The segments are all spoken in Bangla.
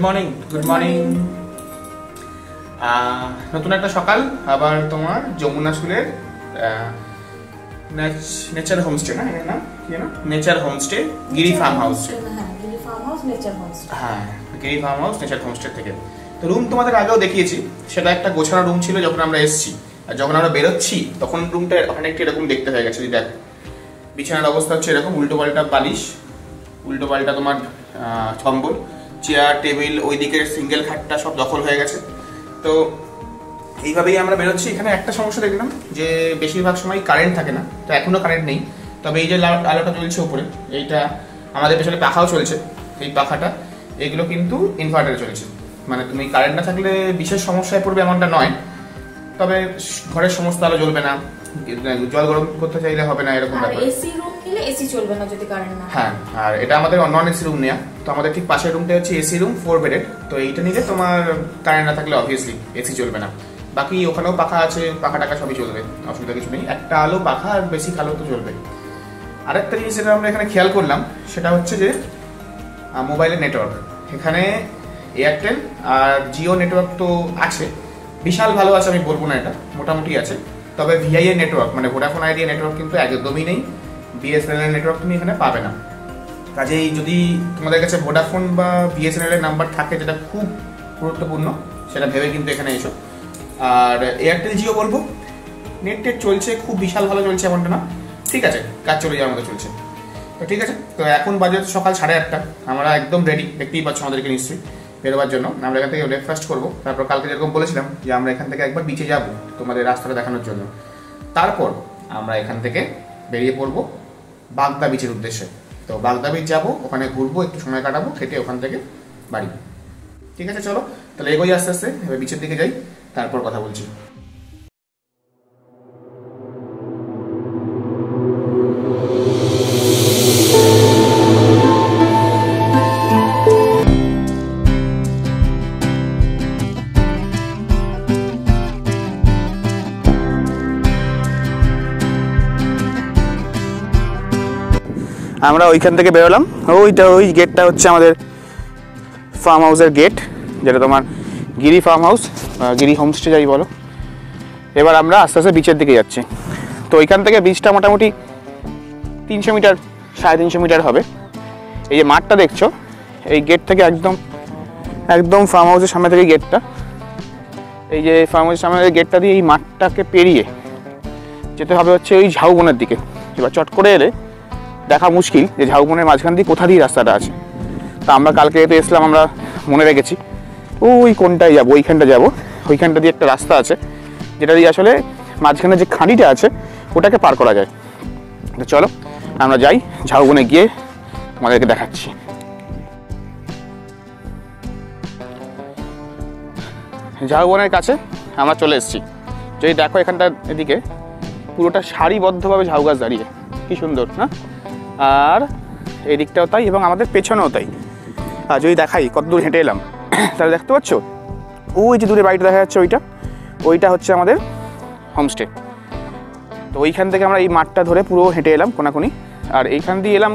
Good morning. নতুন একটা সকাল, আবার তোমার যমুনা স্কুলের নেচার হোমস্টে, না এটা না কি না নেচার হোমস্টে, গিরি ফার্ম হাউস। হ্যাঁ, গিরি ফার্ম হাউস নেচার হোমস্টে থেকে। তো রুম তোমাদের আগেও দেখিয়েছি, সেটা একটা গোছানো রুম ছিল যখন আমরা এসেছি, আর যখন আমরা বেরোচ্ছি তখন রুমটা অনেকটা এরকম দেখতে হয়ে গেছে। দেখ, বিছানার অবস্থা হচ্ছে এরকম, উল্টো পাল্টা বালিশ, উল্টো পাল্টা তোমার কম্বল, চেয়ার টেবিল, ওইদিকে সিঙ্গেল খাটটা সব দখল হয়ে গেছে। তো এইভাবেই আমরা বেরোচ্ছি। এখানে একটা সমস্যা দেখলাম যে বেশিরভাগ সময় কারেন্ট থাকে না, তো এখনো কারেন্ট নেই। তবে এই যে আলোটা চলছে উপরে, এইটা আমাদের পেছনে পাখাও চলছে, এই পাখাটা এগুলো কিন্তু ইনভার্টারে চলছে। মানে তুমি কারেন্ট না থাকলে বিশেষ সমস্যায় পড়বে এমনটা নয়, তবে ঘরের সমস্ত আলো জ্বলবে না, জল গরম করতে চাইলে হবে না, এরকম ব্যাপার। এসি রুম নিলে এসি চলবে না যদি কারেন্ট না। হ্যাঁ, আর এটা আমাদের নন এসি রুম নেয়া। তো আমাদের ঠিক পাশের রুমটা হচ্ছে এসি রুম, 4 বেডেড। তো এইটা নিলে তোমার কারেন্ট না থাকলে অবভিয়াসলি এসি চলবে না। বাকি ওখানেও পাখা আছে, পাখা টাকা সবই চলবে, অসুবিধা কিছু নেই। একটা আলো পাখা আর বেশি আলো তো চলবে। আরেকটা জিনিস যেটা আমরা এখানে খেয়াল করলাম সেটা হচ্ছে যে মোবাইলের নেটওয়ার্ক। এখানে এয়ারটেল আর জিও নেটওয়ার্ক তো আছে, বিশাল ভালো আছে আমি বলবো না, এটা মোটামুটি আছে। তবে ভিআইএ নেটওয়ার্ক মানে ভোডাফোন আইডিয়া নেটওয়ার্ক কিন্তু একদমই নেই। বিএসএনএল এর নেটওয়ার্ক তুমি এখানে পাবে না। কাজেই যদি তোমাদের কাছে ভোডাফোন বা বিএসএনএল এর নাম্বার থাকে, যেটা খুব গুরুত্বপূর্ণ, সেটা ভেবে কিন্তু এখানে এসো। আর এয়ারটেল জিও বলবো, নেট চলছে, খুব বিশাল ভালো চলছে এমনটা না, ঠিক আছে, কাজ চলে যাওয়ার মতো চলছে। তো ঠিক আছে, তো এখন বাজে সকাল 8:30, আমরা একদম রেডি, দেখতেই পাচ্ছ আমাদেরকে নিশ্চয়ই বেরোবার জন্য। আমরা এখান থেকে ব্রেকফাস্ট করবো, তারপর কালকে যেরকম বলেছিলাম যে আমরা এখান থেকে একবার বিচে যাবো তোমাদের রাস্তাটা দেখানোর জন্য। তারপর আমরা এখান থেকে বেরিয়ে পড়বো বাগদা বিচের উদ্দেশ্যে। তো বাগদা বিচ যাবো, ওখানে ঘুরবো, একটু সময় কাটাবো, খেটে ওখান থেকে বাড়ি। ঠিক আছে, চলো তাহলে এগোই আস্তে আস্তে, এবার বিচের দিকে যাই, তারপর কথা বলছি। আমরা ওইখান থেকে বেরোলাম, ওই গেটটা হচ্ছে আমাদের ফার্ম হাউসের গেট, যেটা তোমার গিরি ফার্ম হাউস, গিরি হোমস্টে যাই বলো। এবার আমরা আস্তে আস্তে বিচের দিকে যাচ্ছি। তো ওইখান থেকে বিচটা মোটামুটি 300 মিটার, 350 মিটার হবে। এই যে মাঠটা দেখছো, এই গেট থেকে একদম ফার্ম হাউসের সামনে থেকে গেটটা, এই যে ফার্ম হাউসের সামনে গেটটা দিয়ে এই মাঠটাকে পেরিয়ে যেতে হবে হচ্ছে ওই ঝাউবনের দিকে। এবার চট করে এলে দেখা মুশকিল যে ঝাউবনের মাঝখান দিয়ে কোথা দিয়ে রাস্তাটা আছে। তা আমরা কালকে যেতে এসলাম, আমরা মনে রেখেছি ওই কোনটায় যাবো, ওইখানটা যাবো। ওইখানটা দিয়ে একটা রাস্তা আছে, যেটা দিয়ে আসলে মাঝখানে যে খাঁড়িটা আছে ওটাকে পার করা যায়। তো চলো আমরা যাই, ঝাউবনে গিয়ে তোমাদেরকে দেখাচ্ছি। ঝাউবনের কাছে আমরা চলে এসেছি। যদি দেখো এখানটা, এদিকে পুরোটা সারিবদ্ধভাবে ঝাউ গাছ দাঁড়িয়ে, কি সুন্দর না? আর এই দিকটাও তাই, এবং আমাদের পেছনেও তাই। আর যদি দেখাই কত দূর হেঁটে এলাম, তাহলে দেখতে পাচ্ছ ওই যে দূরে বাড়িটা দেখা যাচ্ছে, ওইটা হচ্ছে আমাদের হোমস্টে। তো ওইখান থেকে আমরা এই মাঠটা ধরে পুরো হেঁটে এলাম কোনাকুনি। আর এইখান দিয়ে এলাম,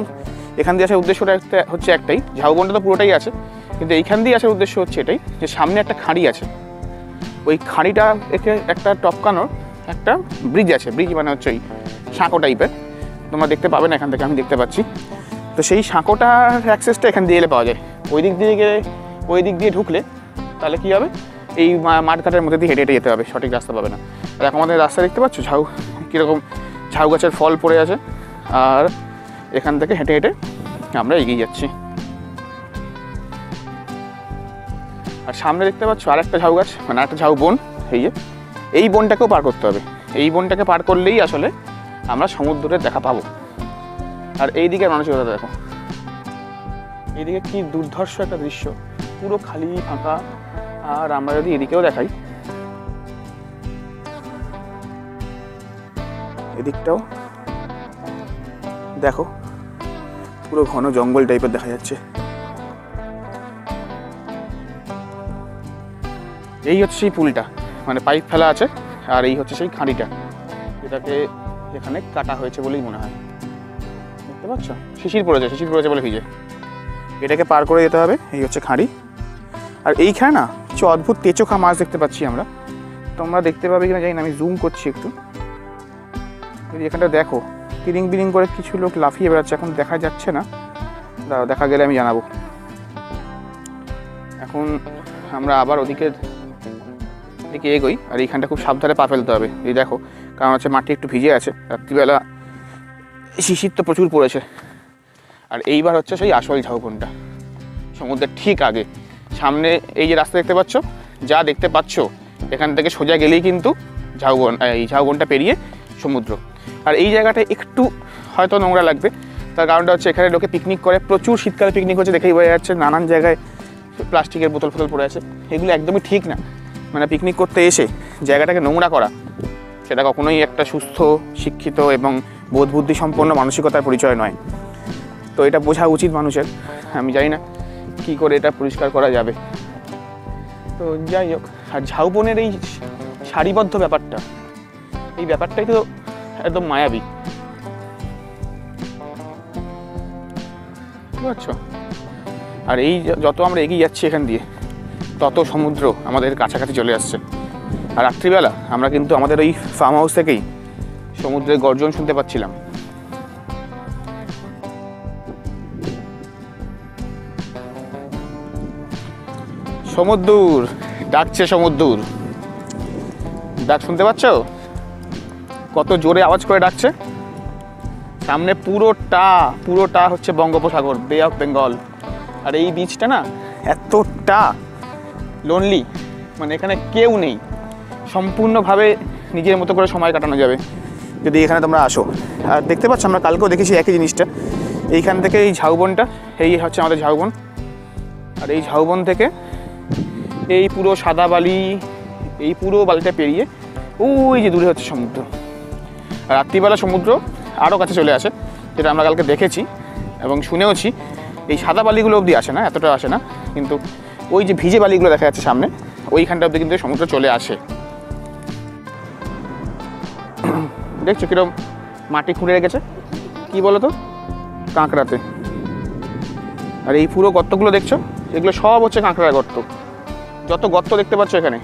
এখান দিয়ে আসার উদ্দেশ্যটা হচ্ছে একটাই, ঝাউবনটা তো পুরোটাই আছে, কিন্তু এইখান দিয়ে আসার উদ্দেশ্য হচ্ছে এটাই যে সামনে একটা খাঁড়ি আছে, ওই খাঁড়িটা একটা টপকানোর একটা ব্রিজ আছে। ব্রিজ মানে হচ্ছে ওই সাঁকো টাইপের, তোমরা দেখতে পাবে না এখান থেকে, আমি দেখতে পাচ্ছি। তো সেই সাঁকোটার অ্যাক্সেসটা এখান দিয়ে এলে পাওয়া যায়। ওই দিক দিয়ে ঢুকলে তাহলে কী হবে, এই মাঠঘাটের মধ্যে দিয়ে হেঁটে হেঁটে যেতে হবে, সঠিক রাস্তা পাবে না। আর এখন আমাদের রাস্তা দেখতে পাচ্ছ, কীরকম ঝাউ গাছের ফল পড়ে আছে। আর এখান থেকে হেঁটে হেঁটে আমরা এগিয়ে যাচ্ছি। আর সামনে দেখতে পাচ্ছ আর একটা ঝাউ গাছ, মানে একটা ঝাউ বন। এই বনটাকেও পার করতে হবে। এই বনটাকে পার করলেই আসলে আমরা সমুদ্রের দেখা পাবো। আর এই দিকে মানসিকতা দেখো, এইদিকে কি দুর্ধর্ষ একটা দৃশ্য, পুরো খালি ফাঁকা। আর আমরা যদি এদিকেও দেখাই, এদিকটাও দেখো, পুরো ঘন জঙ্গল টাইপের দেখা যাচ্ছে। এই হচ্ছে সেই পুলটা, মানে পাইপ ফেলা আছে। আর এই হচ্ছে সেই খাঁড়িটা, যেটাকে এখানে কাটা হয়েছে বলেই মনে হয়। দেখতে পাচ্ছ শিশির পড়েছে বলে ভিজে। এটাকে পার করে যেতে হবে। এই হচ্ছে খাঁড়ি। আর এইখানে না কিছু অদ্ভুত তেচোখা মাছ দেখতে পাচ্ছি আমরা, তোমরা দেখতে পাবে কিনা জানি না, আমি জুম করছি একটু। এখানটা দেখো তিরিং বিরিং করে কিছু লোক লাফিয়ে বেড়াচ্ছে, এখন দেখা যাচ্ছে না, দাঁড়াও দেখা গেলে আমি জানাবো। এখন আমরা আবার ওদিকে এগোই, আর এইখানটা খুব সাবধানে পা ফেলতে হবে। এই দেখো, কারণ হচ্ছে মাটি একটু ভিজে আছে, রাত্রিবেলা শিশির তো প্রচুর পড়েছে। আর এইবার হচ্ছে সেই আসল ঝাউবনটা, সমুদ্রের ঠিক আগে সামনে এই যে রাস্তা দেখতে পাচ্ছ, যা দেখতে পাচ্ছ এখান থেকে সোজা গেলেই কিন্তু ঝাউবন, এই ঝাউবনটা পেরিয়ে সমুদ্র। আর এই জায়গাটা একটু হয়তো নোংরা লাগবে, তার কারণটা হচ্ছে এখানে লোকে পিকনিক করে, প্রচুর শীতকালে পিকনিক হচ্ছে দেখেই বোঝা যাচ্ছে, নানান জায়গায় প্লাস্টিকের বোতল ফোতল পড়ে আছে, এগুলো একদমই ঠিক না। মানে পিকনিক করতে এসে জায়গাটাকে নোংরা করা, সেটা কখনোই একটা সুস্থ, শিক্ষিত এবং বোধ বুদ্ধি সম্পন্ন মানসিকতার পরিচয় নয়। তো এটা বোঝা উচিত মানুষের। আমি জানি না কী করে এটা পরিষ্কার করা যাবে। তো যাই হোক, আর ঝাউবনের এই সারিবদ্ধ ব্যাপারটা, এই ব্যাপারটাই তো একদম মায়াবী, বুঝতে পারছো? আর এই যত আমরা এগিয়ে যাচ্ছি এখান দিয়ে, তত সমুদ্র আমাদের কাছাকাছি চলে আসছে। আর রাত্রিবেলা আমরা কিন্তু আমাদের ওই ফার্ম হাউস থেকেই সমুদ্রের গর্জন শুনতে পাচ্ছিলাম। সমুদ্র ডাকছে, সমুদ্র ডাক শুনতে পাচ্ছ? কত জোরে আওয়াজ করে ডাকছে। সামনে পুরোটা হচ্ছে বঙ্গোপসাগর, বে অফ বেঙ্গল। আর এই বিচটা না এতটা লোনলি, মানে এখানে কেউ নেই, সম্পূর্ণভাবে নিজের মতো করে সময় কাটানো যাবে যদি এখানে তোমরা আসো। আর দেখতে পাচ্ছ, আমরা কালকেও দেখেছি একই জিনিসটা। এইখান থেকে এই ঝাউবনটা, এই হচ্ছে আমাদের ঝাউবন। আর এই ঝাউবন থেকে এই পুরো সাদা বালি, এই পুরো বালিটা পেরিয়ে ওই যে দূরে হচ্ছে সমুদ্র। আর রাত্রিবেলা সমুদ্র আরও কাছে চলে আসে, যেটা আমরা কালকে দেখেছি এবং শুনেওছি। এই সাদা বালিগুলো অবধি আসে না, এতটা আসে না, কিন্তু ওই যে ভিজে বালিগুলো দেখা যাচ্ছে সামনে, ওইখানটা অবধি কিন্তু সমুদ্র চলে আসে। দেখছো কিরকম মাটি খুঁড়ে রেখেছে, কি বলো তো, কাঁকড়াতে। আর এই পুরো গর্তগুলো দেখছো, এগুলো সব হচ্ছে কাঁকড়ার গর্ত। যত গর্ত দেখতে পাচ্ছ এখানে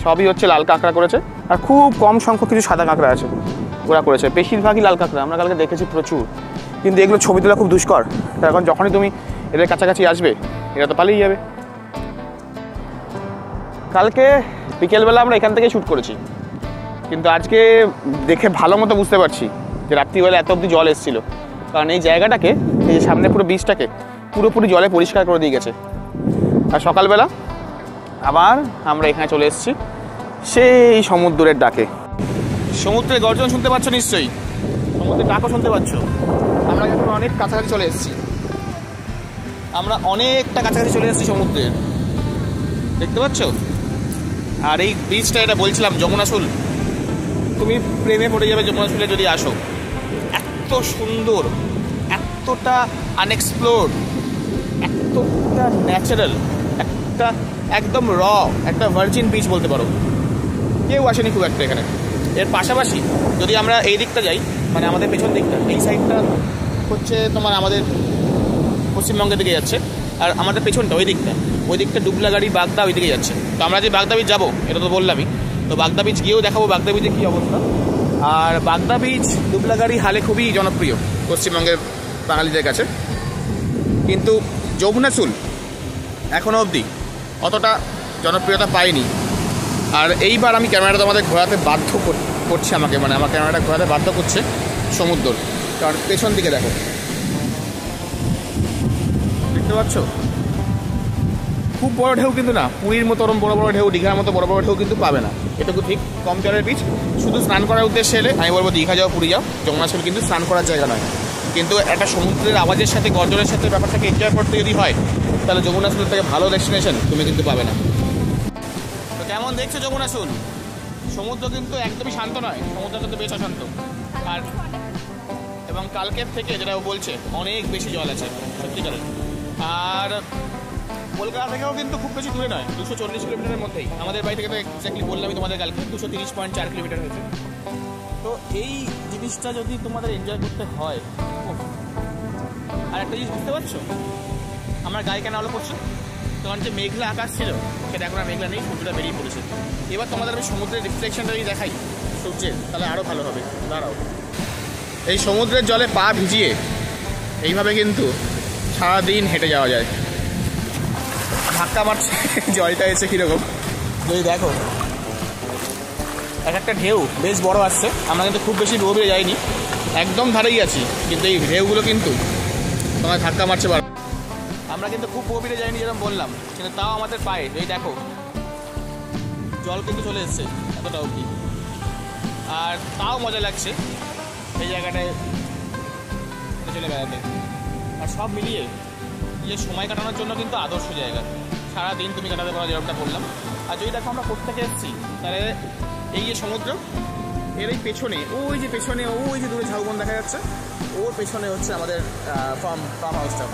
সবই হচ্ছে লাল কাঁকড়া করেছে, আর খুব কম সংখ্যক কিছু সাদা কাঁকড়া আছে, ওরা করেছে। বেশিরভাগই লাল কাঁকড়া আমরা কালকে দেখেছি প্রচুর, কিন্তু এগুলো ছবি তোলা খুব দুষ্কর। তার কারণ যখনই তুমি এদের কাছাকাছি আসবে, এরা তো পালিয়ে যাবে। কালকে বিকেলবেলা আমরা এখান থেকে শ্যুট করেছি, কিন্তু আজকে দেখে ভালো মতো বুঝতে পারছি যে রাত্রিবেলা এত অবধি জল এসেছিল, কারণ এই জায়গাটাকে, এই যে সামনে পুরো বীজটাকে পুরোপুরি জলে পরিষ্কার করে দিয়ে গেছে। আর সকালবেলা আবার আমরা এখানে চলে এসেছি সেই সমুদ্রের ডাকে। সমুদ্রের গর্জন শুনতে পাচ্ছ নিশ্চয়ই, সমুদ্রের ডাকও শুনতে পাচ্ছ। আমরা এখন অনেক কাছাকাছি চলে এসেছি, আমরা অনেকটা কাছাকাছি চলে এসেছি সমুদ্রের, দেখতে পাচ্ছ। আর এই বীজটা, এটা বলছিলাম যমুনাশুল, তুমি প্রেমে পড়ে যাবে যমুনাশুলে যদি আসো। এত সুন্দর, এতটা আনএক্সপ্লোর্ড, এতটা ন্যাচারাল, একটা একদম র, একটা ভার্জিন বিচ বলতে পারো। কেউ আসেনি খুব একটা এখানে। এর পাশাপাশি যদি আমরা এই দিকটা যাই, মানে আমাদের পেছন দিকটা, এই সাইডটা হচ্ছে তোমার আমাদের পশ্চিমবঙ্গের দিকে যাচ্ছে, আর আমাদের পেছনটা ওই দিকটা ডুবলাগাড়ি, বাগদা, ওই দিকে যাচ্ছে। তো আমরা যে বাগদা বিচ যাবো, এটা তো বললামই, তো বাগদা বিচ গিয়েও দেখাবো বাগদা বিচের কী অবস্থা। আর বাগদা বিচ, ডুবলাগাড়ি হালে খুবই জনপ্রিয় পশ্চিমবঙ্গের বাঙালিদের কাছে, কিন্তু যমুনাশুল এখনও অবধি অতটা জনপ্রিয়তা পায়নি। আর এইবার আমি ক্যামেরাটা তোমাদের ঘোরাতে বাধ্য করছে আমাকে, মানে আমার ক্যামেরাটা ঘোরাতে বাধ্য করছে সমুদ্র। কারণ পেছন দিকে দেখো, দেখতে পাচ্ছ, খুব বড় ঢেউ কিন্তু না, পুরীর মতো ওরম বড় বড় ঢেউ, দীঘার মতো বড় বড় ঢেউ কিন্তু পাবে না, এটুকু ঠিক। কম জলের বিচ, শুধু স্নান করার উদ্দেশ্যে এলে আমি বলবো দীঘা যাও, পুরী যাও। যমুনাশুল কিন্তু স্নান করার জায়গা নয়, কিন্তু একটা সমুদ্রের আওয়াজের সাথে, গর্জনের সাথে ব্যাপারটাকে এনজয় করতে যদি হয়, তাহলে যমুনাশুলের থেকে ভালো ডেস্টিনেশন তুমি কিন্তু পাবে না। তো কেমন দেখছো যমুনাশুল? সমুদ্র কিন্তু একদমই শান্ত নয়, সমুদ্র কিন্তু বেশ অশান্ত। আর এবং কালকের থেকে যেটা বলছে অনেক বেশি জল আছে সত্যিকারের। আর কলকাতা থেকেও কিন্তু খুব বেশি দূরে নয়, 240 কিলোমিটারের মধ্যেই। আমাদের বাড়ি থেকে তো এক্স্যাক্টলি বললামই তোমাদের কালকে 230.4 কিলোমিটার হয়েছে। তো এই জিনিসটা যদি তোমাদের এনজয় করতে হয়, আর একটা জিনিস বুঝতে পারছো, আমার গায়ে কেন আলো পড়ছে? তখন যে মেঘলা আকাশ ছিল সেটা এখন আর মেঘলা নেই, সূর্যটা বেরিয়ে পড়েছে। এবার তোমাদের আমি সমুদ্রের রিফ্লেকশনটা যদি দেখাই সূর্যের, তাহলে আরও ভালো হবে। দাঁড়াও, এই সমুদ্রের জলে পা ভিজিয়ে এইভাবে কিন্তু সারাদিন হেঁটে যাওয়া যায়। ধাক্কা মারছে জলটা এসে কীরকম যদি দেখো, এক একটা ঢেউ বেশ বড় আসছে। আমরা কিন্তু খুব বেশি গভীরে যাইনি, একদম ধারেই আছি, কিন্তু এই ঢেউগুলো কিন্তু তোমার ধাক্কা মারছে। আমরা কিন্তু খুব গভীরে যাইনি যেরকম বললাম, কিন্তু তাও আমাদের পায়ে এই দেখো জল কিন্তু চলে এসছে এতটা অবধি, আর তাও মজা লাগছে এই জায়গাটায় চলে বেড়াতে। আর সব মিলিয়ে যে সময় কাটানোর জন্য কিন্তু আদর্শ জায়গা, সারাদিন তুমি কাটাতে পারো যেরকমটা বললাম। আর যদি দেখো আমরা কোথা এসেছি, তাহলে এই যে সমুদ্র, এর এই পেছনে ওই যে পেছনে ওই যে দূরে ঝাউবন দেখা যাচ্ছে, ওর পেছনে হচ্ছে আমাদের ফার্ম হাউসটা।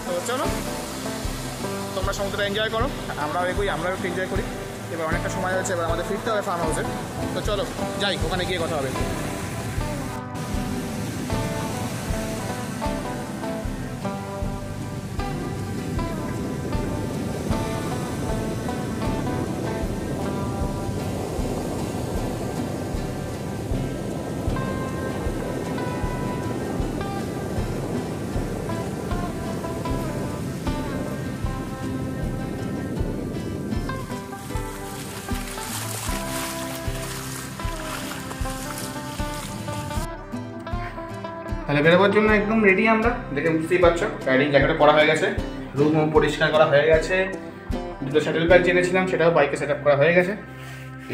তো চলো তোমরা সমুদ্রটা এনজয় করো, আমরাও এগোই, আমরাও একটু এনজয় করি। এবার অনেকটা সময় হয়েছে, এবার আমাদের ফিরতে হবে ফার্ম হাউসে। তো চলো যাই, ওখানে গিয়ে কথা হবে। তাহলে বেরোবার জন্য একদম রেডি আমরা, দেখে বুঝতেই পারছো। রাইডিং জ্যাকেটও পরা হয়ে গেছে, রুম পরিষ্কার করা হয়ে গেছে, দুটো শাটেল ব্যাগ জেনেছিলাম সেটাও বাইকে সেট আপ করা হয়ে গেছে,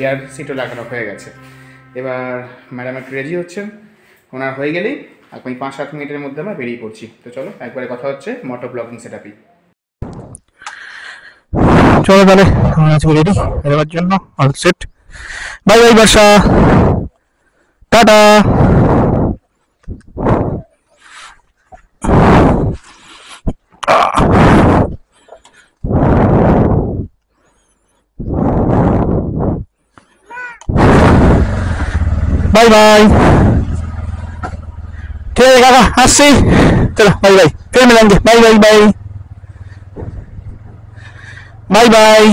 এয়ার সিটও লাগানো হয়ে গেছে। এবার ম্যাডাম একটু রেডি হচ্ছেন, ওনার হয়ে গেলেই আপনি 5-7 মিনিটের মধ্যে আমরা বেরিয়ে পড়ছি। তো চলো একবারে কথা হচ্ছে মোটো ব্লগিং সেট আপই। চলো তাহলে আমরা আজকে রেডি বেরোবার জন্য, all set. Bye bye Barsha, ta-ta. Bye bye, ठीक है काका, আসছি। चलो बाय बाय, फिर मिलेंगे। Bye bye bye bye bye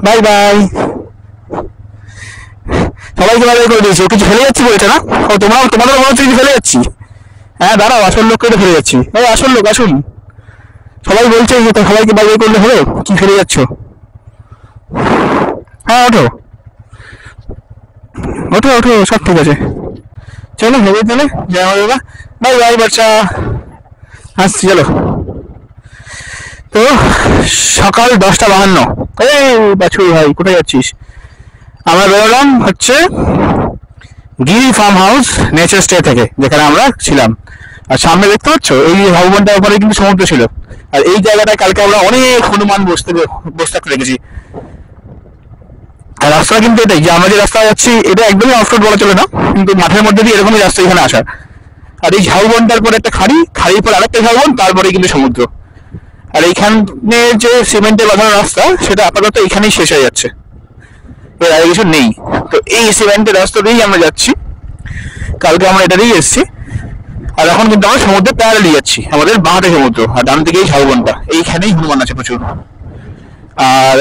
bye bye. সবাইকে বাই বাই করে দিয়েছি। কিছু ফেলে যাচ্ছি বলছে না? ও তোমাদের মনে হচ্ছে কিছু ফেলে যাচ্ছি? হ্যাঁ দাঁড়াও, আসল লোককে তো ফেলে যাচ্ছি। ভাই আসল লোক আসুন। সবাই বলছে যে তো সবাইকে বাই বাই করলে হবে, কি ফেলে যাচ্ছ? হ্যাঁ ওঠো ওঠো ওঠো, সব ঠিক আছে। চলো হবে তাহলে, জয় মা বাবা, বাই বাই বাচ্চা, আসছি চলো। তো সকাল 10:52। এই বাছুর ভাই কোথায় যাচ্ছিস? আমরা বেরোলাম হচ্ছে গিরি ফার্ম হাউস নেচার স্টে থেকে, যেখানে আমরা ছিলাম। আর সামনে দেখতে পাচ্ছ এই ভবনটার উপরে কিন্তু সমুদ্র ছিল। আর এই জায়গাটায় কালকে আমরা অনেক হনুমান বসতে রেখেছি। আর রাস্তাটা কিন্তু এটাই, যে আমরা যে রাস্তা যাচ্ছি এটা একদমই অফরোড বলা চলে না, কিন্তু মাঠের মধ্যে দিয়ে এরকমই রাস্তা এখানে আসার। আর এই ঝাউবনটার পরে একটা খাড়ির পর আরেকটা ঝাউবন, তারপরে কিন্তু সমুদ্র। আর এইখানে যে সিমেন্টে বাঁধানো রাস্তা, সেটা আপাতত এখানেই শেষ হয়ে যাচ্ছে, এর আগে কিছু নেই। তো এই সিমেন্টের রাস্তা দিয়েই আমরা যাচ্ছি, কালকে আমরা এটা দিয়েই এসেছি। আর এখন কিন্তু আমরা সমুদ্রে প্যারালি যাচ্ছি, আমাদের বাঁহাতে সমুদ্র, আর ডান দিকে এই ঝাউবনটা, এইখানেই হনুমান আছে প্রচুর। আর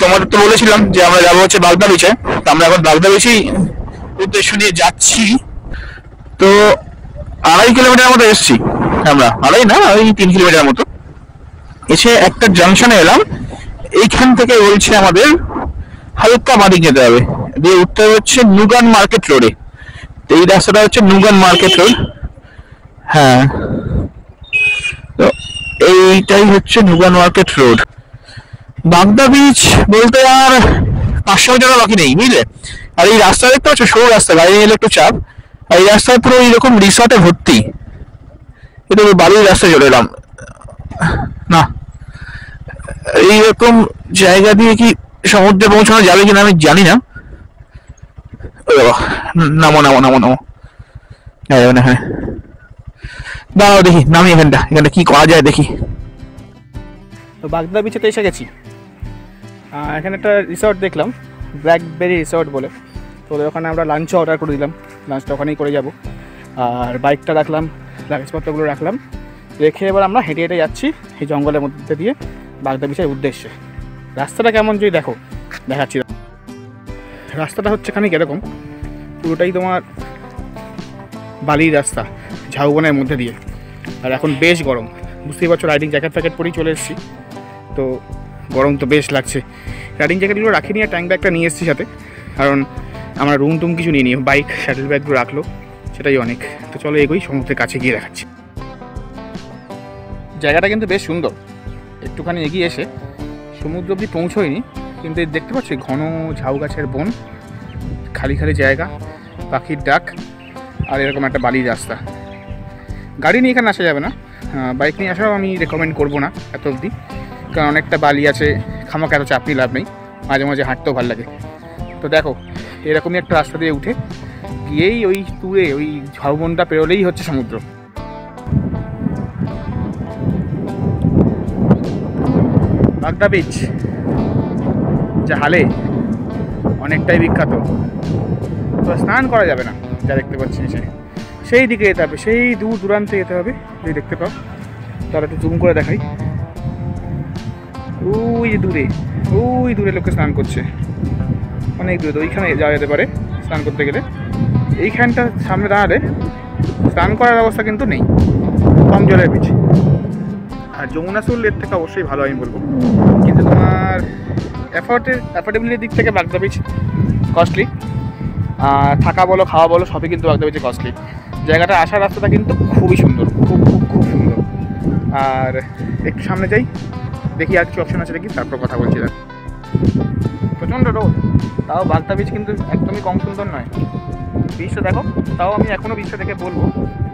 তোমাদের তো বলেছিলাম যে আমরা যাবো হচ্ছে বাগদা বিচে, তো আমরা এখন বাগদা বিচেই উদ্দেশ্য নিয়ে যাচ্ছি। তো 2.5 কিলোমিটার মতো এসছি আমরা, 2.5 না, ওই 3 কিলোমিটার মতো এসে একটা জাংশনে এলাম। এইখান থেকে বলছে আমাদের হালকা বাদিক যেতে হবে, দিয়ে উঠতে হচ্ছে নুগান মার্কেট রোডে। এই রাস্তাটা হচ্ছে নুগান মার্কেট রোড। হ্যাঁ, তো এইটাই হচ্ছে নুগান মার্কেট রোড। বাগদা বিচ বলতে আর 500 মিটার বাকি নেই, বুঝলে। আর এই রাস্তা দেখতে পাচ্ছ, সরু রাস্তা, গাড়ি এলে একটু চাপ। আর এই রাস্তায় পুরো এইরকম রিসর্টে ভর্তি। এটা বালির রাস্তায় চলে এলাম না, এইরকম জায়গা দিয়ে কি সমুদ্রে পৌঁছানো যাবে কিনা আমি জানি না। নামো নামো নামো নামো, যাবে না। হ্যাঁ দাঁড়াও দেখি নামি, এখানটা কি করা যায় দেখি। তো বাগদা বিচেতে এসে গেছি। এখানে একটা রিসর্ট দেখলাম, ব্ল্যাকবেরি রিসর্ট বলে। তো ওখানে আমরা লাঞ্চও অর্ডার করে দিলাম, লাঞ্চটা ওখানেই করে যাব। আর বাইকটা রাখলাম, লাগেজপত্রগুলো রাখলাম, রেখে এবার আমরা হেঁটে হেঁটে যাচ্ছি এই জঙ্গলের মধ্যে দিয়ে বাগদা বিচের উদ্দেশ্যে। রাস্তাটা কেমন যদি দেখো, দেখাচ্ছি। রাস্তাটা হচ্ছে খানিক এরকম, পুরোটাই তোমার বালির রাস্তা ঝাউবনের মধ্যে দিয়ে। আর এখন বেশ গরম, বুঝতেই পারছো, রাইডিং জ্যাকেট ফ্যাকেট পরেই চলে এসেছি, তো গরম তো বেশ লাগছে। রাইডিং জ্যাকেটগুলো রাখিনি আর ট্যাঙ্ক ব্যাগটা নিয়ে এসেছি সাথে, কারণ আমরা রুম টুম কিছু নিয়ে নিই, বাইক শ্যাটেল ব্যাগগুলো রাখলো, সেটাই অনেক। তো চলো এগোই, সমুদ্রের কাছে গিয়ে দেখাচ্ছি। জায়গাটা কিন্তু বেশ সুন্দর। একটুখানি এগিয়ে এসে সমুদ্র অবধি পৌঁছোয়নি, কিন্তু দেখতে পাচ্ছি ঘন ঝাউ গাছের বন, খালি খালি জায়গা, পাখির ডাক, আর এরকম একটা বালির রাস্তা। গাড়ি নিয়ে এখানে আসা যাবে না, বাইক নিয়ে আসাও আমি রেকমেন্ড করবো না এত অবধি, কারণ অনেকটা বালি আছে, খামাকে এত চাপ নিয়ে লাভ নেই, মাঝে মাঝে হাঁটতেও ভালো লাগে। তো দেখো এরকমই একটা রাস্তা দিয়ে উঠে গিয়েই ওই দূরে ওই ঝাউবনটা পেরোলেই হচ্ছে সমুদ্র। বাগদা বিচ যা হালে অনেকটাই বিখ্যাত, তো স্নান করা যাবে না, যা দেখতে পাচ্ছি নিচে সেই দিকে যেতে হবে, সেই দূর দূরান্তে যেতে হবে। যদি দেখতে পাও তাহলে একটু জুম করে দেখাই, ওই দূরে লোকে স্নান করছে, অনেক দূরে, ওইখানে যাওয়া যেতে পারে স্নান করতে গেলে। এইখানটা সামনে দাঁড়ালে স্নান করার ব্যবস্থা কিন্তু নেই, কম জলের বিচ। আর যমুনা সুল এর থেকে অবশ্যই ভালো আমি বলবো, কিন্তু তোমার অ্যাফোর্ডেবিলিটির দিক থেকে বাগদা বিচ কস্টলি, আর থাকা বলো খাওয়া বলো সবই কিন্তু বাগদা বিচে কস্টলি। জায়গাটা আসার রাস্তাটা কিন্তু খুবই সুন্দর, খুব সুন্দর। আর একটু সামনে যাই, দেখি আর কিছু অপশন আছে দেখি, তারপর কথা বলছি। প্রচণ্ড রোদ, তাও বাগদা বিচ কিন্তু একদমই কম সুন্দর নয়। বিচটা দেখো, তাও আমি এখনও বিচটা দেখে বলবো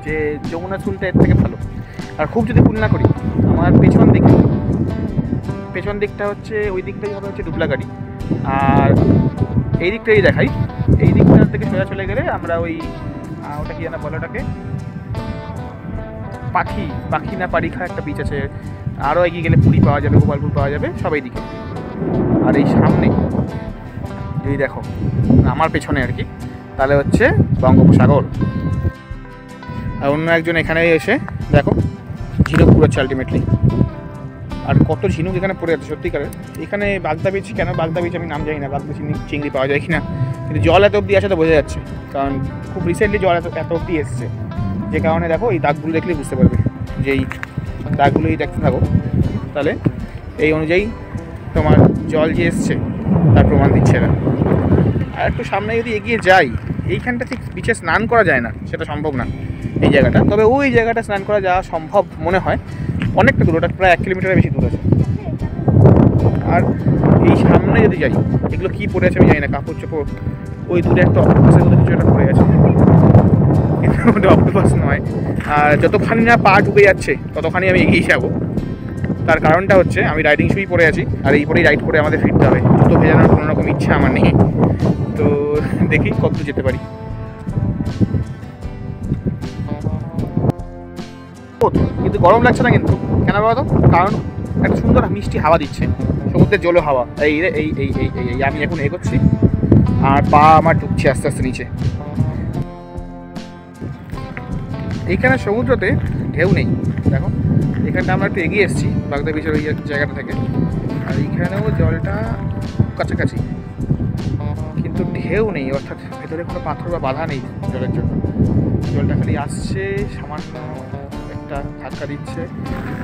যে যমুনা চুলটা এর থেকে ভালো। আর খুব যদি ভুল না করি, আমার পেছন দিকটা হচ্ছে, ওই দিকটাই হবে হচ্ছে ডুবলাগাড়ি, আর এই দিকটাই দেখাই, এই দিকটা থেকে সোজা চলে গেলে আমরা ওই ওটা কি জানা বলে, ওটাকে পাখি না পারিখা একটা বিচ আছে, আরও এগিয়ে গেলে পুরী পাওয়া যাবে, গোপালপুর পাওয়া যাবে, সবাই দিকে। আর এই সামনে যদি দেখো আমার পেছনে আর কি, তাহলে হচ্ছে বঙ্গোপসাগর। আর অন্য একজন এখানে এসে দেখো ঝিনুক পুরোচ্ছে আলটিমেটলি, আর কত ঝিনুক এখানে পড়ে যাচ্ছে সত্যিকারের। এখানে বাগদা বিচ, কেন বাগদা বিচ আমি নাম জানি না, বাগদা চিংড়ি পাওয়া যায় কিনা, কিন্তু জল এত অব্দি আসে তো বোঝা যাচ্ছে, কারণ খুব রিসেন্টলি জল এত অব্দি এসছে, যে কারণে দেখো এই দাগগুলো দেখলেই বুঝতে পারবে, যে এই দাগগুলোই দেখতে থাকো, তাহলে এই অনুযায়ী তোমার জল যে এসছে তার প্রমাণ দিচ্ছে না। আর একটু সামনে যদি এগিয়ে যাই, এইখানটা ঠিক বিচে স্নান করা যায় না, সেটা সম্ভব না এই জায়গাটা, তবে ওই জায়গাটা স্নান করা যাওয়া সম্ভব মনে হয়, অনেকটা দূর, ওটা প্রায় 1 কিলোমিটারের বেশি দূর আছে। আর এই সামনে যদি যাই, এগুলো কী পড়ে আছে আমি জানি না, কাপড় চোপড়, ওই দূরে একটা অক্টোপাসের মধ্যে কিছু একটা পড়ে গেছে, কিন্তু ওটা অক্টোপাস নয়। আর যতখানি না পা ঢুকে যাচ্ছে ততখানি আমি এগিয়ে যাবো, তার কারণটা হচ্ছে আমি রাইডিং শুই পরে আছি, আর এই পরেই রাইড করে আমাদের ফিরতে হবে, জুতো ভেজানোর কোনো রকম ইচ্ছা আমার নেই। তো দেখি কত যেতে পারি। কিন্তু গরম লাগছে না কিন্তু, কেন বলতো, কারণ একটা সুন্দর মিষ্টি হাওয়া দিচ্ছে, সমুদ্রের জল হাওয়া। এই আমি এখন এগোচ্ছি আর পা আমার ঢুকছে আস্তে আস্তে নিচে। এইখানে সমুদ্রতে ঢেউ নেই, দেখো এখানটা আমরা একটু এগিয়ে এসেছি বাগদা বিচের ওই জায়গাটা থেকে, আর এইখানেও জলটা কাছাকাছি, কিন্তু ঢেউ নেই, অর্থাৎ ভেতরে কোনো পাথর বা বাধা নেই জলের জন্য। জলটা খালি আসছে, সামান্য একটা ধাক্কা দিচ্ছে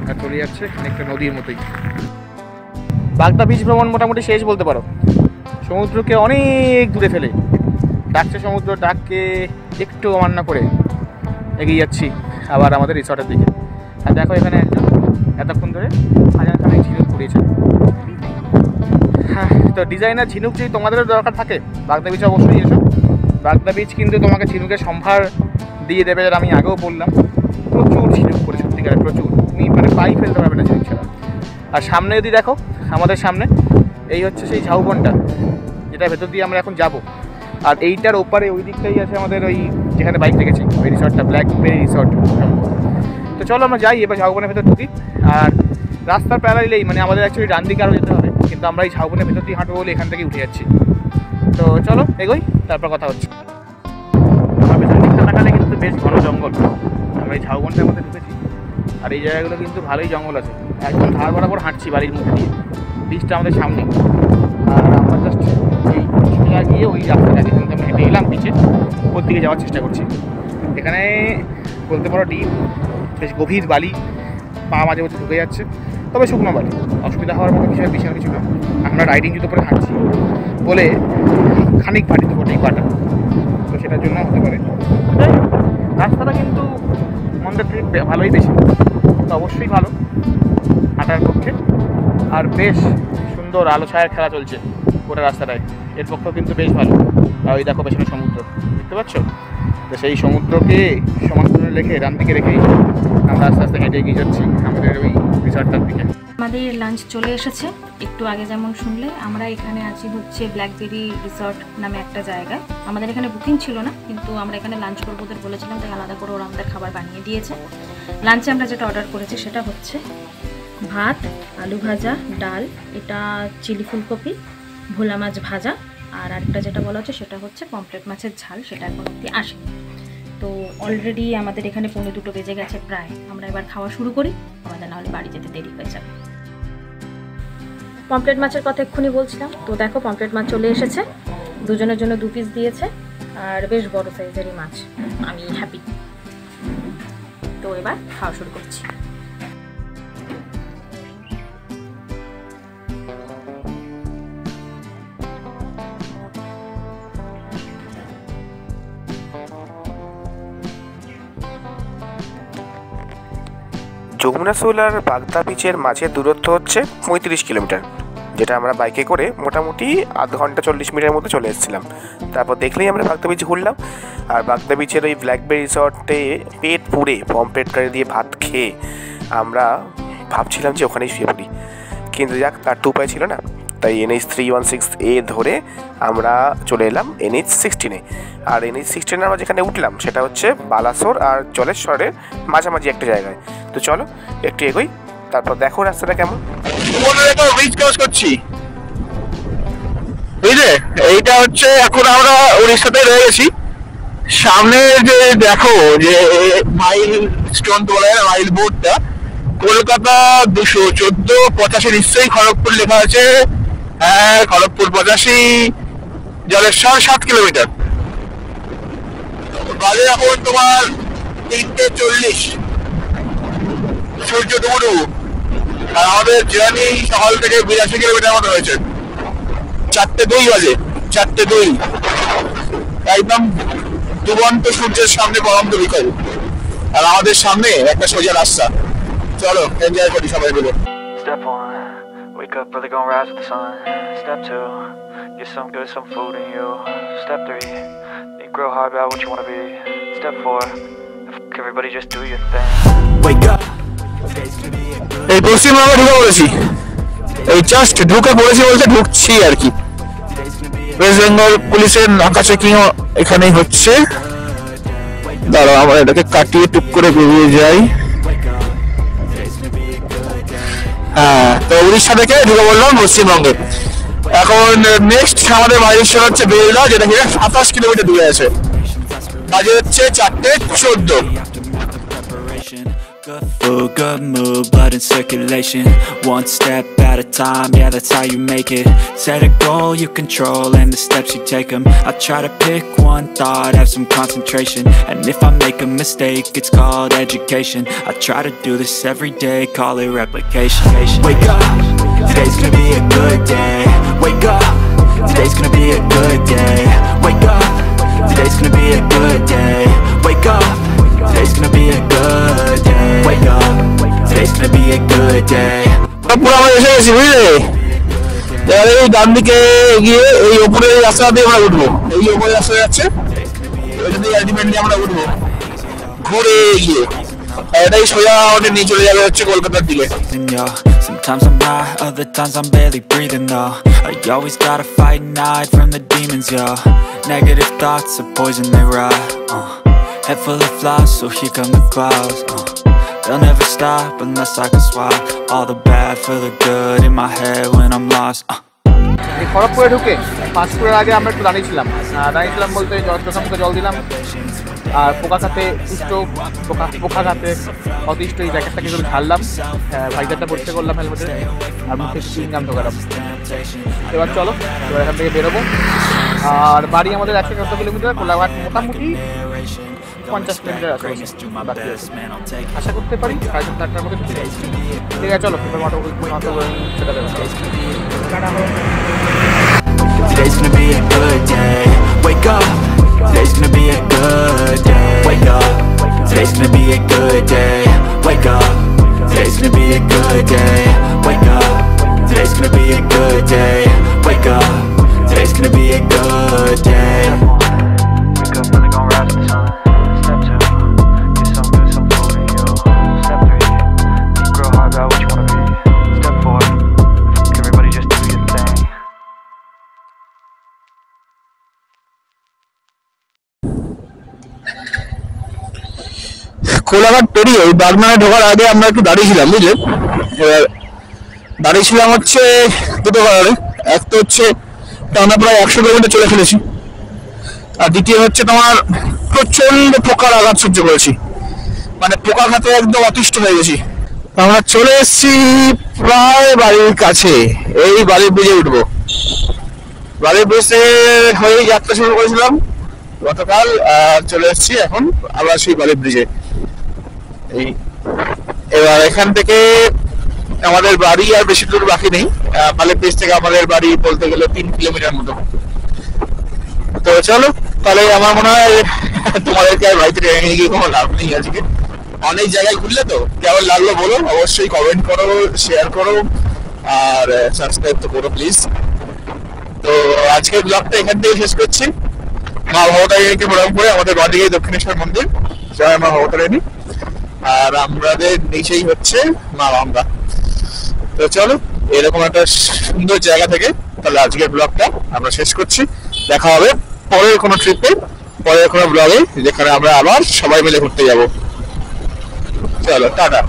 আর চলে যাচ্ছে খানিকটা নদীর মতোই। বাগদা বিচ ভ্রমণ মোটামুটি শেষ বলতে পারো, সমুদ্রকে অনেক দূরে ফেলে ডাকছে সমুদ্র, ডাককে একটু অমান্য করে এগিয়ে যাচ্ছি আবার আমাদের রিসর্টের দিকে। আর দেখো এখানে একজন এতক্ষণ ধরে হাজারখানেক ঝিনুক পুড়িয়েছে। হ্যাঁ, তো ডিজাইনার ঝিনুক যদি তোমাদেরও দরকার থাকে বাগদা বিচে অবশ্যই এসো। বাগদা বিচ কিন্তু তোমাকে ঝিনুকের সম্ভার দিয়ে দেবে, যেটা আমি আগেও বললাম, প্রচুর ঝিনুক পড়ে, সত্যিকারের প্রচুর, তুমি মানে পাই ফেলতে পারবে না ঝিনুক ছাড়া। আর সামনে যদি দেখো, আমাদের সামনে এই হচ্ছে সেই ঝাউবনটা, যেটা ভেতর দিয়ে আমরা এখন যাব। আর এইটার ওপারে ওই দিকটাই আছে আমাদের ওই যেখানে বাইক রেখেছি, ওই রিসর্টটা, ব্ল্যাকবেরি রিসর্ট। তো চলো আমরা যাই এবার ঝাউবনের ভেতর ঢুকি। আর রাস্তার প্যারালেই, মানে আমাদের অ্যাকচুয়ালি ডান দিকে আরও যেতে হবে, কিন্তু আমরা এই ঝাউবনের ভেতর দিয়ে হাঁটবো বলে এখান থেকে উঠে যাচ্ছি। তো চলো এগোই, তারপর কথা হচ্ছে। আমার ভেতর দিকটা তাকালে কিন্তু বেশ ঘন জঙ্গল, আমরা এই ঝাউবনটার মধ্যে ঢুকেছি। আর এই জায়গাগুলো কিন্তু ভালোই জঙ্গল আছে, একদম ধার বরাবর হাঁটছি বাড়ির মধ্যে দিয়ে, ব্রিজটা আমাদের সামনে। আর আমরা জাস্ট এই সোজা গিয়ে ওই রাস্তাটাকে কিন্তু আমরা হেঁটে এলাম পিছে, ওর দিকে যাওয়ার চেষ্টা করছি। এখানে বলতে পারো ডিপ, বেশ গভীর বালি, পা মাঝে মাঝে ঢুকে যাচ্ছে, তবে শুকনো বালি, অসুবিধা হওয়ার মতো কিছু বিশাল কিছু না। আমরা রাইডিং জুতো পরে হাঁটছি বলে খানিক ভারী তো বটেই পাটা, তো সেটার জন্য হতে পারে। রাস্তাটা কিন্তু মন্দির থেকে ভালোই বেশি, তো অবশ্যই ভালো হাঁটার পক্ষে। আর বেশ সুন্দর আলো ছায়ার খেলা চলছে গোটা রাস্তাটায়, এর পক্ষেও কিন্তু বেশ ভালো। আর ওই দেখো পেছনে সমুদ্র দেখতে পাচ্ছ, তো সেই সমুদ্রকে সমান্তরালে রেখে ডান দিকে রেখেই আমরা আস্তে আস্তে হেঁটে এগিয়ে যাচ্ছি আমাদের ওই রিসর্টটার দিকে। আমাদের লাঞ্চ চলে এসেছে। একটু আগে যেমন শুনলে, আমরা এখানে আছি হচ্ছে ব্ল্যাকবেরি রিসর্ট নামে একটা জায়গায়। আমাদের এখানে বুকিং ছিল না, কিন্তু আমরা এখানে লাঞ্চ করবো ওদের বলেছিলাম, তাই আলাদা করে ওরা আমাদের খাবার বানিয়ে দিয়েছে। লাঞ্চে আমরা যেটা অর্ডার করেছি সেটা হচ্ছে ভাত, আলু ভাজা, ডাল, এটা চিলি ফুলকপি, ভোলা মাছ ভাজা, আর আরেকটা যেটা বলা হচ্ছে সেটা হচ্ছে পমফ্রেট মাছের ঝাল, সেটা এখন অব্দি আসেনি। তো অলরেডি আমাদের এখানে 2:15 বেজে গেছে প্রায়। আমরা এবার খাওয়া শুরু করি, আমাদের নাহলে বাড়ি যেতে দেরি হয়ে যাবে। পমফ্রেট মাছের কথা এক্ষুনি বলছিলাম, তো দেখো পমফ্রেট মাছ চলে এসেছে, দুজনের জন্য 2 পিস দিয়েছে, আর বেশ বড় সাইজেরই মাছ। আমি হ্যাপি। তো এবার খাওয়া শুরু করছি। যমুনা সোল আর বাগদা বিচের মাঝে দূরত্ব হচ্ছে 35 কিলোমিটার, যেটা আমরা বাইকে করে মোটামুটি আধ ঘন্টা 40 মিনিটের মধ্যে চলে এসেছিলাম। তারপর দেখলেই আমরা বাগদা বিচ ঘুরলাম, আর বাগদা বিচের ওই ব্ল্যাকবেরি রিসর্টে পেট পুড়ে পমফ্রেট কারি দিয়ে ভাত খেয়ে আমরা ভাবছিলাম যে ওখানেই শুয়ে পড়ি, কিন্তু যাক তার তো উপায় ছিল না, তাই NH 316A ধরে আমরা চলে এলাম NH 16-এ। আর NH 16 আমরা যেখানে উঠলাম সেটা হচ্ছে বালাসোর আর জলেশ্বরের মাঝামাঝি একটা জায়গায়। তো চলো একটু এগোই, তারপর দেখো রাস্তাটা কেমন। ব্রিজ ক্রস করছি, বুঝলে? এইটা হচ্ছে এখন আমরা উড়িষ্যাতে রয়ে গেছি। সামনে যে দেখো যে মাইল স্টোন বলা যায়, মাইল বোর্ডটা কলকাতা 214-85 নিশ্চয়ই খড়গপুর লেখা আছে। হ্যাঁ, খড়গপুর 85, জলেশ্বর 7 কিলোমিটার। বাজে এখন তোমার 3:40, সূর্য ডুবু। আর আমাদের জার্নি সকাল থেকে 82 কিলোমিটার মতো হয়েছে। 4:02 বাজে, 4:02, একদম ডুবন্ত সূর্যের সামনে গরম তো বিকাল, আর আমাদের সামনে একটা সোজা রাস্তা। চলো এনজয় করি সবাই মিলে। Step 1, wake up early, gonna rise with the sun. Step 2, get some good, some food in you. Step 3, think real hard about what you wanna be. Step 4, fuck everybody, just do your thing. Wake up. এই পশ্চিমবঙ্গে ঢুকে পড়েছি, এই জাস্ট ঢুকে পড়েছি বলতে ঢুকছি আর কি। ওয়েস্ট বেঙ্গল পুলিশের নাকা চেকিংও এখানেই হচ্ছে। দাঁড়াও, আমরা এটাকে কাটিয়ে টুক করে বেরিয়ে যাই। হ্যাঁ, তো উড়িষ্যা থেকে ঢুকে বললাম পশ্চিমবঙ্গে। এখন নেক্সট আমাদের মাইলস্টোন হচ্ছে বেলদা, যেটা কিনা 27 কিলোমিটার দূরে আছে। বাজে হচ্ছে 4:14। Good food, good mood, blood in circulation. One step at a time, yeah, that's how you make it. Set a goal you control and the steps you take them. I try to pick one thought, have some concentration. And if I make a mistake, it's called education. I try to do this every day, call it replication. Wake up, today's gonna be a good day. Wake up, today's gonna be a good day. Wake up, today's gonna be a good day. Wake up, today's gonna be a good day. Wake up, today's gonna be a good day. পুরো আমরা এসে গেছি, বুঝলে? এই ডান দিকে গিয়ে এই উপরে রাস্তা দিয়ে আমরা উঠবো, এই উপরে রাস্তা যাচ্ছে, ওইটা দিয়ে আলটিমেটলি আমরা উঠবো ঘুরে গিয়ে, এটাই সোজা আমাদের নিয়ে চলে যাবে হচ্ছে কলকাতার দিকে। Sometimes I'm high, other times I'm barely breathing though. I always gotta fight and hide from the demons, yo. Negative thoughts are poison, they rot. Head full of flies, so here come the clouds. They'll never stop unless I can swap all the bad for the good in my head when I'm lost. এই খড়গপুরে ঢুকে ফাস্টফুডের আগে আমরা একটু দাঁড়িয়েছিলাম বলতে জলসামুখে জল দিলাম, আর পোকা খাতে পোকা খাতে অতিষ্ঠ এই জ্যাকেটটাকে একটু ঝাড়লাম, ভাইজারটা পরিষ্কার করলাম হেলমেটে, আর মুখে চুইংগাম ঢোকালাম। এবার চলো এবার এখান থেকে বেরোবো। আর বাড়ি আমাদের 100 কিলোমিটার, কোলাঘাট মোটামুটি 50 কিলোমিটার আছে, আশা করতে পারি 7:30-8টার মধ্যে ঢুকে যাই। ঠিক আছে চলো সেটা দেবো। Today's gonna be a good day. Wake up. Today's gonna be a good day. Wake up. Today's gonna be a good day. Wake up. Today's gonna be a good day. Wake up. Today's gonna be a good day. Wake up. Today's gonna be a good day. Wake up, really gonna rise to the sun. Step 2, get some good, some food in you. Step 3, think real hard about what you wanna be. Step 4, everybody just do your thing. Kolaghat পেরিয়ে ওই বাগনানে ঢোকার আগে আমরা একটু দাঁড়িয়েছিলাম, বুঝলে। এবার দাঁড়িয়েছিলাম হচ্ছে দুটো কারণে। এক তো হচ্ছে টানা প্রায় 100 কিলোমিটার চলে ফেলেছি, আর দ্বিতীয় হচ্ছে তোমার প্রচন্ড পোকার আঘাত সহ্য করেছি, মানে পোকা খাতে একদম অতিষ্ঠ হয়ে গেছি। আমরা চলে এসেছি প্রায় বাড়ির কাছে, এই বাড়ির ব্রিজে উঠবো। বাড়ির ব্রিজে হয়ে যাত্রা শুরু করেছিলাম গতকাল, আর চলে এসেছি এখন আবার সেই বাড়ির ব্রিজে। এবার এখান থেকে আমাদের বাড়ি আর বেশি দূর বাকি নেই, বালির ব্রিজ থেকে আমাদের বাড়ি বলতে গেলে 3 কিলোমিটার মতো। তো চলো তাহলে, আমার মনে হয় তোমাদেরকে আর বাড়িতে নিয়ে গিয়ে কোনো লাভ নেই আজকে। অনেক জায়গায় ঘুরলে তো কেমন লাগলো বলো, অবশ্যই কমেন্ট করো, শেয়ার করো, আর সাবস্ক্রাইব তো করো প্লিজ। তো আজকের ব্লগটা এখান থেকে শেষ করছি। মা ভবতারিণীকে প্রণাম করে আমাদের বাড়ি দক্ষিণেশ্বর মন্দির, জয় মা ভবতারিণী। আর আমাদের নিচেই হচ্ছে মা বাংলা। তো চলো এরকম একটা সুন্দর জায়গা থেকে তাহলে আজকের ব্লগটা আমরা শেষ করছি। দেখা হবে পরের কোনো ট্রিপে, পরের কোনো ব্লগে, যেখানে আমরা আবার সবাই মিলে ঘুরতে যাবো। চলো টাটা।